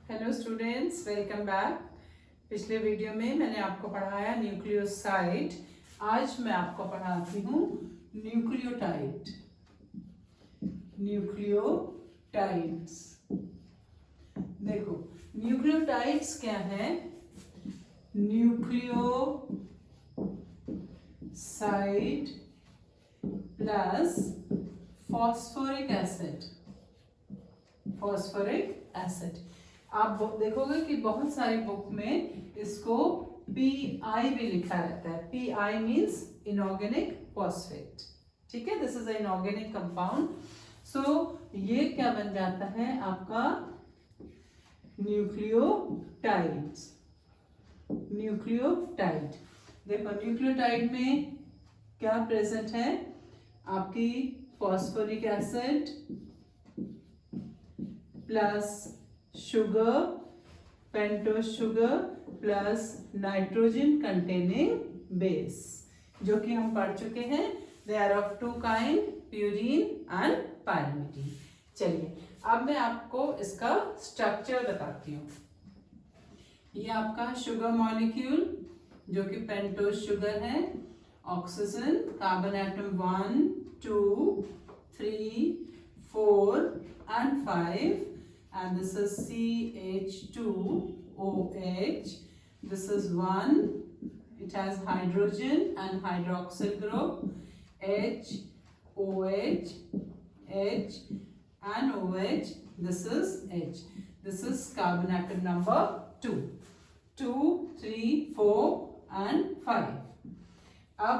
Hello students, welcome back. पिछले video में मैंने आपको पढ़ाया न्यूक्लियोसाइड। आज मैं आपको पढ़ाती हूँ न्यूक्लियोटाइड। न्यूक्लियोटाइड्स, देखो न्यूक्लियोटाइड्स क्या है। Nucleoside plus phosphoric acid. Phosphoric acid आप देखोगे कि बहुत सारी बुक में इसको PI भी लिखा रहता है। PI means inorganic phosphate. ठीक है, दिस इज इनऑर्गेनिक कंपाउंड। सो ये क्या बन जाता है आपका न्यूक्लियोटाइड्स। न्यूक्लियोटाइड, देखो न्यूक्लियोटाइड में क्या प्रेजेंट है, आपकी phosphoric acid plus sugar, pentose sugar plus nitrogen containing base, जो कि हम पढ़ चुके हैं। They are of two kind, purine and pyrimidine. चलिए अब मैं आपको इसका स्ट्रक्चर बताती हूँ। ये आपका शुगर मॉलिक्यूल जो कि पेंटोस शुगर है, oxygen, carbon atom 1 2 3 4 and 5, and this is CH2OH. This is 1, it has hydrogen and hydroxyl group, H, OH, H and OH. This is H. This is carbon atom number 2, 3 4 and 5. अब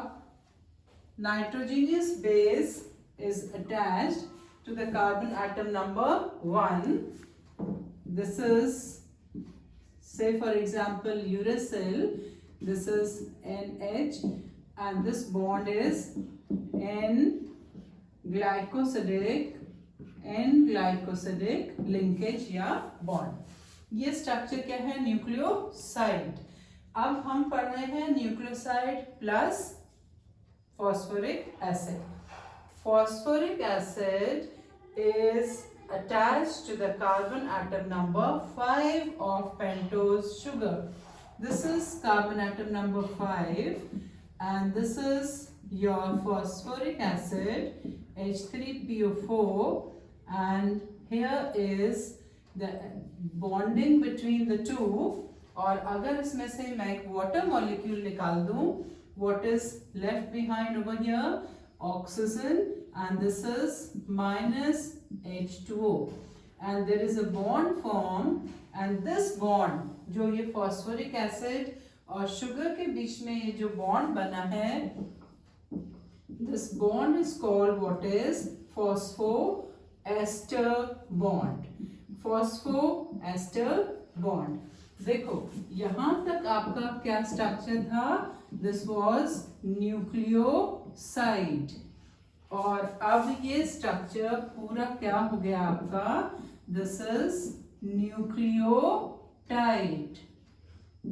nitrogenous base is attached to the carbon atom number 1. This is, say for example, uracil. This is NH, and this bond is N-glycosidic linkage या bond. ये structure क्या है, nucleoside. अब हम पढ़ रहे हैं nucleoside plus phosphoric acid. Phosphoric acid is attached to the carbon atom number 5 of pentose sugar. This is carbon atom number 5, and this is your phosphoric acid H3PO4, and here is the bonding between the two. और अगर इसमें से मैं एक water molecule निकाल दूं, what is left behind over here? Oxygen, and this is minus H2O, and there is a bond formed, and this bond जो ये phosphoric acid और sugar के बीच में ये जो bond बना है, this bond is called what is phosphoester bond. Phosphoester bond. देखो यहाँ तक आपका क्या स्ट्रक्चर था, दिस वॉज न्यूक्लियोसाइड। और अब ये स्ट्रक्चर पूरा क्या हो गया आपका, दिस इज न्यूक्लियोटाइड।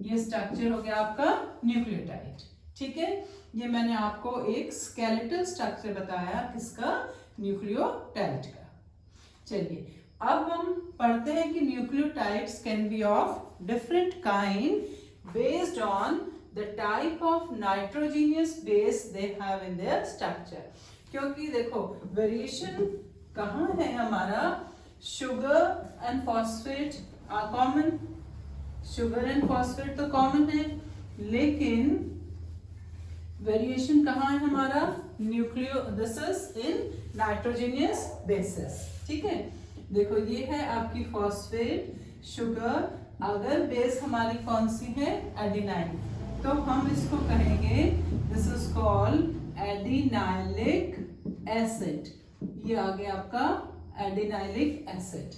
ये स्ट्रक्चर हो गया आपका न्यूक्लियोटाइड। ठीक है, ये मैंने आपको एक स्केलेटल स्ट्रक्चर बताया किसका, न्यूक्लियोटाइड का। चलिए अब हम पढ़ते हैं कि nucleotides can be of different kind based on the type of nitrogenous base they have in their structure. क्योंकि देखो वेरिएशन कहाँ है हमारा, sugar and phosphate are common. Sugar and phosphate तो कॉमन है, लेकिन वेरिएशन कहाँ है हमारा, nucleo, this is in nitrogenous bases. ठीक है, देखो ये है आपकी फॉस्फेट शुगर। अगर बेस हमारी कौन सी है, एडिनाइन, तो हम इसको कहेंगे this is called adenylic acid. ये आ गया आपका adenylic acid.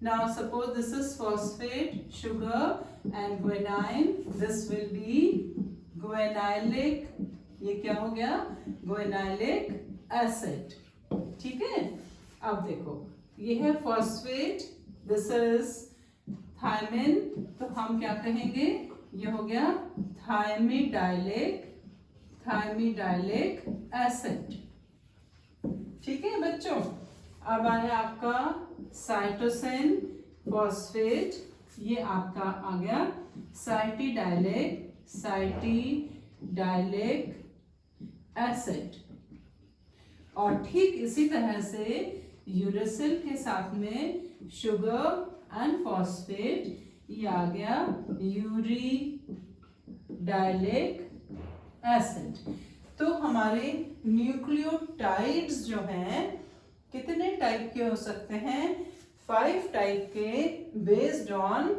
Now suppose this is phosphate sugar and guanine, this will be guanylic, ये क्या हो गया, ग्वेनाइलिक एसिड। ठीक है, अब देखो ये है फॉस्फेट, दिस इज थायमिन, तो हम क्या कहेंगे, ये हो गया थायमिडाइलिक एसिड। ठीक है बच्चों, अब आया आपका साइटोसिन फॉस्फेट, ये आपका आ गया साइटिडाइलिक एसिड। और ठीक इसी तरह से यूरेसिल के साथ में शुगर एंड फॉस्फेट, ये आ गया यूरिडाइलिक एसिड। तो हमारे न्यूक्लियोटाइड्स जो हैं कितने टाइप के हो सकते हैं? 5 टाइप के, based on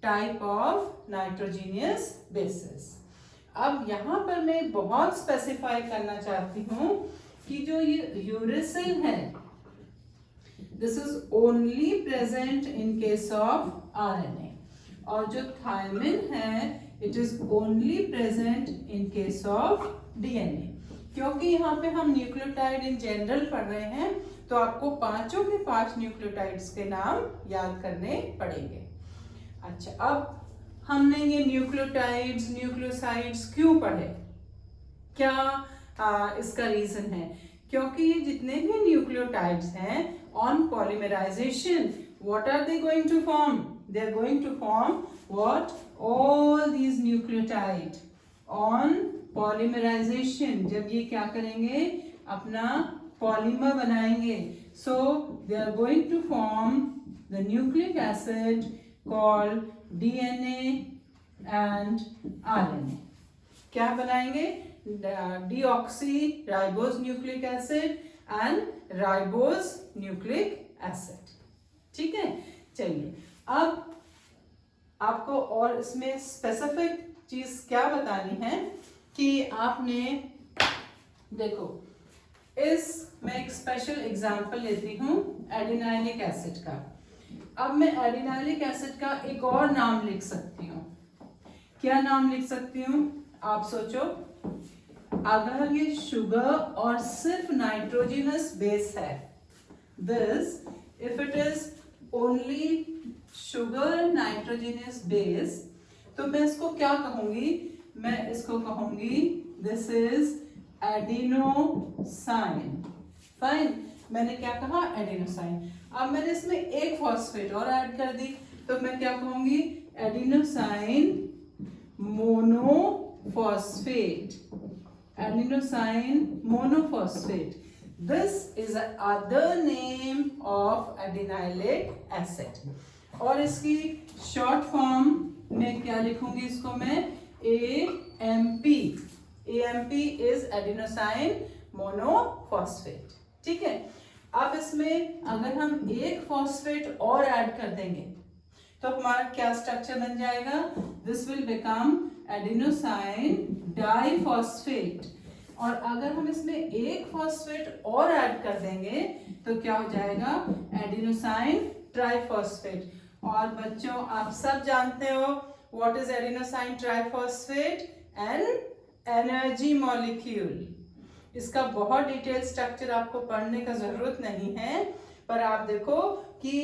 type of nitrogenous basis. अब यहाँ पर मैं बहुत स्पेसिफाई करना चाहती हूँ कि जो ये यूरेसिल है, this is only present in case of RNA, और जो थायमिन है it is only present in case of DNA. क्योंकि यहाँ पे हम न्यूक्लियोटाइड इन जनरल पढ़ रहे हैं, तो आपको पांचों के 5 न्यूक्लियोटाइड्स के नाम याद करने पड़ेंगे। अच्छा, अब हमने ये न्यूक्लियोटाइड्स, न्यूक्लियोसाइड्स क्यों पढ़े? क्या इसका रीजन है? क्योंकि जितने भी न्यूक्लियोटाइड्स हैं, on polymerization what are they going to form? They are going to form what? All these nucleotide on polymerization, जब ये क्या करेंगे, अपना पॉलीमर बनाएंगे, so they are going to form the nucleic acid called DNA and RNA. क्या बनाएंगे? Deoxy ribose nucleic acid and ribose nucleic acid. ठीक है, चलिए अब आपको और इसमें स्पेसिफिक चीज क्या बतानी है कि आपने देखो, मैं एक स्पेशल एग्जांपल लेती हूँ एडिनाइलिक एसिड का। अब मैं एडिनाइलिक एसिड का एक और नाम लिख सकती हूँ। क्या नाम लिख सकती हूँ? आप सोचो, अगर ये शुगर और सिर्फ नाइट्रोजनस बेस है, this if it is only sugar nitrogenous base, तो मैं इसको क्या कहूंगी? मैं इसको कहूंगी दिस इज एडिनोसाइन। फाइन, मैंने क्या कहा? एडिनोसाइन। अब मैंने इसमें एक फॉस्फेट और ऐड कर दी, तो मैं क्या कहूंगी? Adenosine monophosphate. Adenosine monophosphate, this is other name of adenylic acid. और इसकी शॉर्ट फॉर्म में क्या लिखूंगी? इसको मैं AMP। AMP is adenosine monophosphate. ठीक है, अब इसमें अगर हम एक फॉस्फेट और ऐड कर देंगे तो हमारा क्या स्ट्रक्चर बन जाएगा? This will become adenosine diphosphate. और अगर हम इसमें एक फॉस्फेट और ऐड कर देंगे तो क्या हो जाएगा? Adenosine triphosphate. और बच्चों, आप सब जानते हो what is adenosine triphosphate? An energy molecule. इसका बहुत डिटेल स्ट्रक्चर आपको पढ़ने का जरूरत नहीं है, पर आप देखो कि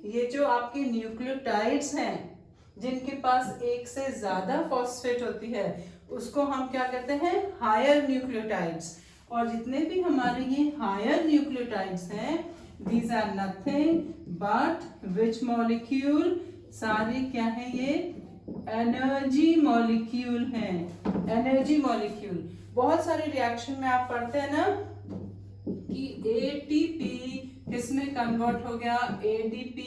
ये जो आपके न्यूक्लियोटाइड्स हैं जिनके पास एक से ज्यादा फॉस्फेट होती है, उसको हम क्या कहते हैं? Higher nucleotides. और जितने भी हमारे ये हायर न्यूक्लियोटाइड्स हैं, these are nothing but which molecule? सारे क्या है ये? एनर्जी मॉलिक्यूल हैं। एनर्जी मॉलिक्यूल बहुत सारे रिएक्शन में आप पढ़ते हैं ना कि ATP किसमें कन्वर्ट हो गया? ADP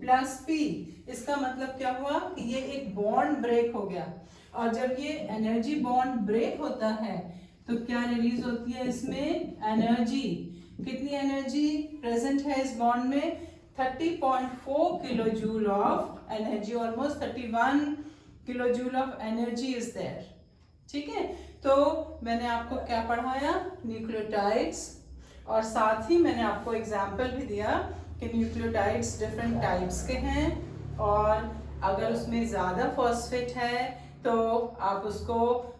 plus P। इसका मतलब क्या हुआ कि ये एक बॉन्ड ब्रेक हो गया। और जब ये एनर्जी बॉन्ड ब्रेक होता है तो क्या रिलीज होती है इसमें? एनर्जी। कितनी एनर्जी प्रेजेंट है इस बॉन्ड में? 30.4 kilo joule of energy, almost 31 kilo joule of energy is there. ठीक है, तो मैंने आपको क्या पढ़ाया? न्यूक्लियोटाइड्स, और साथ ही मैंने आपको एग्जाम्पल भी दिया कि न्यूक्लियोटाइड्स डिफरेंट टाइप्स के हैं, और अगर उसमें ज्यादा फॉस्फेट है तो आप उसको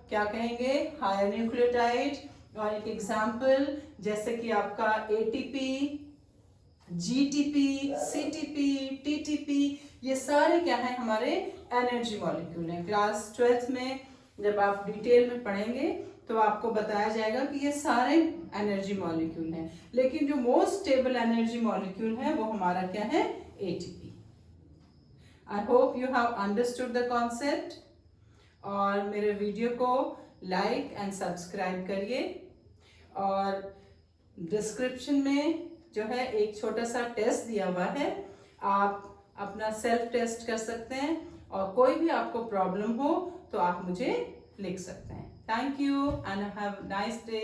क्या कहेंगे? Higher nucleotide. और एक एग्जाम्पल जैसे कि आपका ATP, GTP, CTP, TTP, ये सारे क्या है? हमारे एनर्जी मॉलिक्यूल हैं। क्लास 12th में जब आप डिटेल में पढ़ेंगे तो आपको बताया जाएगा कि ये सारे एनर्जी मॉलिक्यूल हैं, लेकिन जो मोस्ट स्टेबल एनर्जी मॉलिक्यूल है वो हमारा क्या है? ATP। I hope you have understood the concept. और मेरे वीडियो को लाइक एंड सब्सक्राइब करिए। और डिस्क्रिप्शन में जो है एक छोटा सा टेस्ट दिया हुआ है, आप अपना सेल्फ टेस्ट कर सकते हैं और कोई भी आपको प्रॉब्लम हो तो आप मुझे लिख सकते हैं। Thank you and have a nice day.